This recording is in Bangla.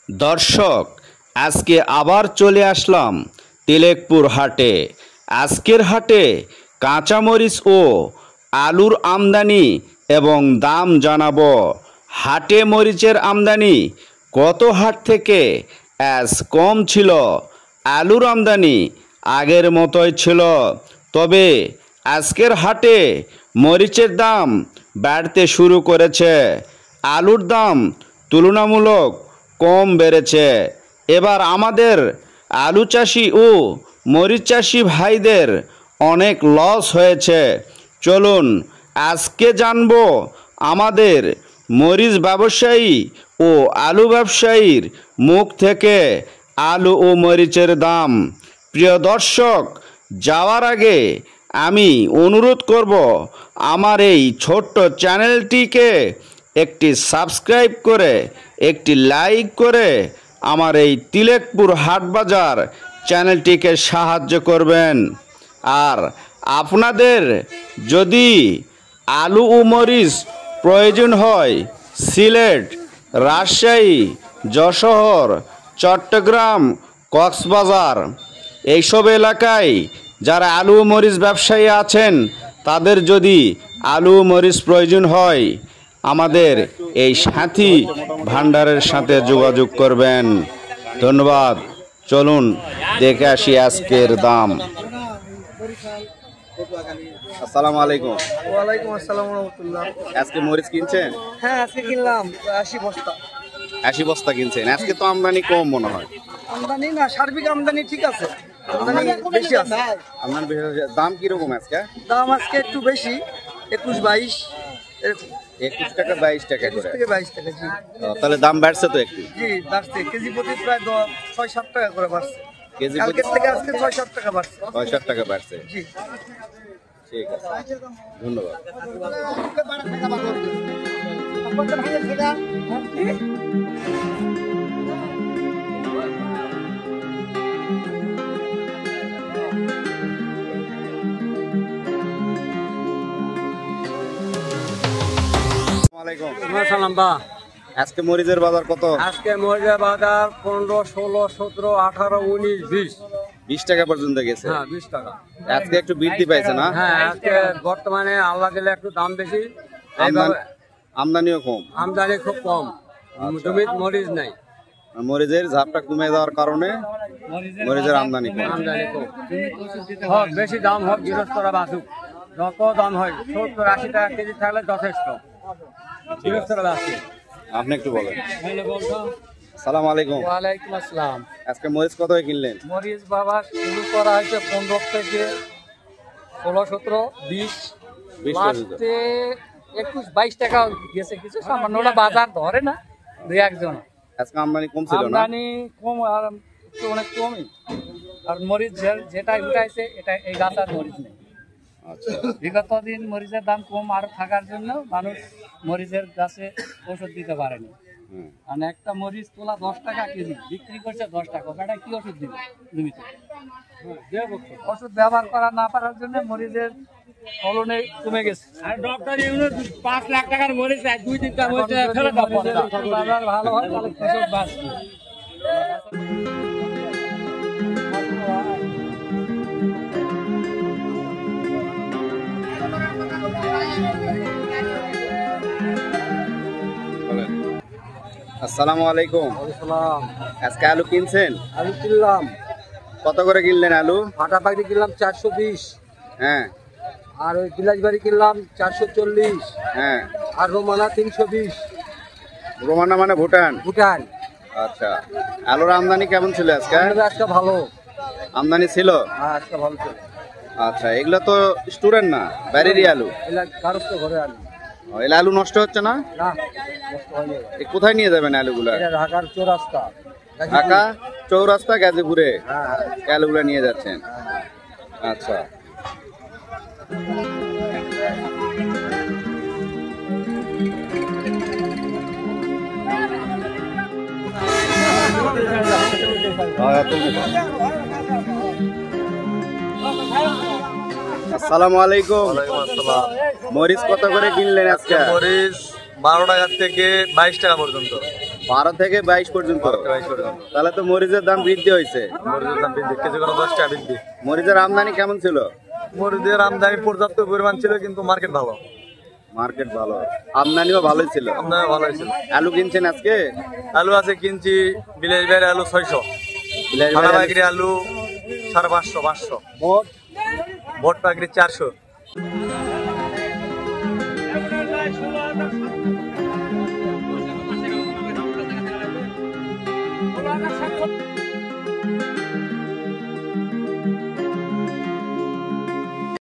দর্শক, আজকে আবার চলে আসলাম তিলেকপুর হাটে। আজকের হাটে কাঁচামরিচ ও আলুর আমদানি এবং দাম জানাবো। হাটে মরিচের আমদানি গত হাট থেকে আজ কম ছিল। আলুর আমদানি আগের মতোই ছিল, তবে আজকের হাটে মরিচের দাম বাড়তে শুরু করেছে। আলুর দাম তুলনামূলক কম বেড়েছে। এবার আমাদের আলু চাষি ও মরিচ চাষি ভাইদের অনেক লস হয়েছে। চলুন আজকে জানবো আমাদের মরিচ ব্যবসায়ী ও আলু ব্যবসায়ীর মুখ থেকে আলু ও মরিচের দাম। প্রিয় দর্শক, যাওয়ার আগে আমি অনুরোধ করব আমার এই ছোট্ট চ্যানেলটিকে একটি সাবস্ক্রাইব করে একটি লাইক করে আমার এই তিলেকপুর হাটবাজার চ্যানেলটিকে সাহায্য করবেন। আর আপনাদের যদি আলু ও মরিচ প্রয়োজন হয়, সিলেট, রাজশাহী, যশোর, চট্টগ্রাম, কক্সবাজার এইসব এলাকায় যারা আলু ও মরিচ ব্যবসায়ী আছেন, তাদের যদি আলু ও মরিচ প্রয়োজন হয়, আমাদের এই সাথী ভান্ডারের সাথে যোগাযোগ করবেন। ধন্যবাদ। চলুন দেখে আসি আজকের দাম। আসসালামু আলাইকুম। ওয়ালাইকুম আসসালাম ওয়া রাহমাতুল্লাহ। আজকে মরিচ কিনছেন? হ্যাঁ, আজকে কিনলাম 80 বস্তা। 80 বস্তা কিনছেন। আজকে তো আমদানি কম মনে হয়। আমদানি না, সার্বিক আমদানি ঠিক আছে, আমদানি বেশি আছে। আমদানি বেশি আছে। দাম কিরকম আজকে? দাম আজকে একটু বেশি, 21-22 এরকম। 21 টাকা 22 টাকা করে। 21 থেকে 22 টাকা। জি, তাহলে দাম বাড়ছে তো একটু? জি বাড়ছে, কেজি প্রতি প্রায় 6-7 টাকা করে বাড়ছে। কেজি কালকের থেকে আজকে 6-7 টাকা বাড়ছে। 6-7 টাকা বাড়ছে। জি, ঠিক আছে, ধন্যবাদ। আজকে মরিচের বাজার কত? আজকে মরিচের বাজার 15, 16, 17, 18, 19, 20। 20 টাকা পর্যন্ত গেছে। হ্যাঁ, 20 টাকা। আজকে একটু বৃদ্ধি পাইছে না? হ্যাঁ, আজকে বর্তমানে আল্লাহ দিলে একটু দাম বেশি, আমদানিও কম। আমদানি খুব কম, জমির মরিচ নাই। মরিচের ঝাপটা কমে যাওয়ার কারণে মরিচের আমদানি কম। হোক বেশি দাম হোক, গৃহস্থরা বাঁচুক। যত দাম হয় 70-80 টাকা কেজি থাকলে যথেষ্ট, গৃহস্থরা বাঁচে। আপনি একটু বলেন। আসসালামু আলাইকুম। ওয়ালাইকুম আসসালাম। আজকে মরিচ কত কিনলেন? মরিচ বাবা শুরু করা হয়েছে 15 থেকে 16, 17, 20, লাস্টে 21-22 টাকা গেছে। কিছু সামান্য বাজার ধরে না, দুই একজন। আজকে আমদানি কম ছিল না? আমদানি কম, আর একটু অনেক কমই। আর মরিচ যেটা উঠাইছে এটা এই গাছ আর মরিচ নেই। আচ্ছা, বিগত দিন মরিচের দাম কম আর থাকার জন্য মানুষ মরিচের গাছে ওষুধ দিতে পারেনি। আর একটা মরিচ তোলা 10 টাকা কেজি, বিক্রি করছে 10 টাকা। ওটা কি ওষুধ দিবে জমিতে? ওষুধ ব্যবহার করা না পারার জন্য মরিচের ফলনে কমে গেছে। আর ডক্টর ইউনুস 5 লাখ টাকার মরিচ 2-3টা মরিচ ফেলে দাও। বাজার ভালো হয় তাহলে কৃষক বাঁচবে। আসসালামু আলাইকুম। আজকে আলু কিনছেন? আলু কিনলাম। কত করে কিনলেন আলু? ফাটাফাটি কিনলাম 420। হ্যাঁ। আর ওই বিলাসবাড়ি কিনলাম 440। হ্যাঁ। আর রোমানা 320। রোমানা মানে ভুটান? ভুটান। আচ্ছা, আলুর আমদানি কেমন ছিল আজকে? আজকে ভালো আমদানি ছিল। হ্যাঁ, আজকে ভালো ছিল। আচ্ছা, এগুলো তো স্টুডেন্ট না, বাইরেরই আলু? এগুলা কারোর তো ঘরে আলু। এগুলো আলু নষ্ট হচ্ছে না? না, নষ্ট হয়নি। কোথায় নিয়ে যাবেন আলুগুলো? এটা ঢাকার চৌরাস্তা, ঢাকা চৌরাস্তা গাজীপুরে হ্যাঁ আলুগুলো নিয়ে যাচ্ছেন? আচ্ছা, আসসালামু আলাইকুম। আসসালাম। মরিচ কত করে কিনলেন আজকে? মরিচ 12 টাকা থেকে 22 টাকা পর্যন্ত। 12 থেকে 22 পর্যন্ত। তাহলে তো মরিচের দাম বৃদ্ধি হয়েছে। মরিচের দাম বৃদ্ধি, কেজি করে 10 টাকা বৃদ্ধি। মরিচের আমদানি কেমন ছিল? মরিচের আমদানি পর্যাপ্ত পরিমাণ ছিল, কিন্তু মার্কেট ভালো। মার্কেট ভালো, আমদানিও ভালোই ছিল। আমদানি ভালো হয়েছিল। আলু কিনছেন আজকে? আলু আছে কিনছি, বিলাস বাইরে আলু 600, বিলাসবাড়ি খানা আলু- পাখির আলু 550, 500, ভোট পাখির 400।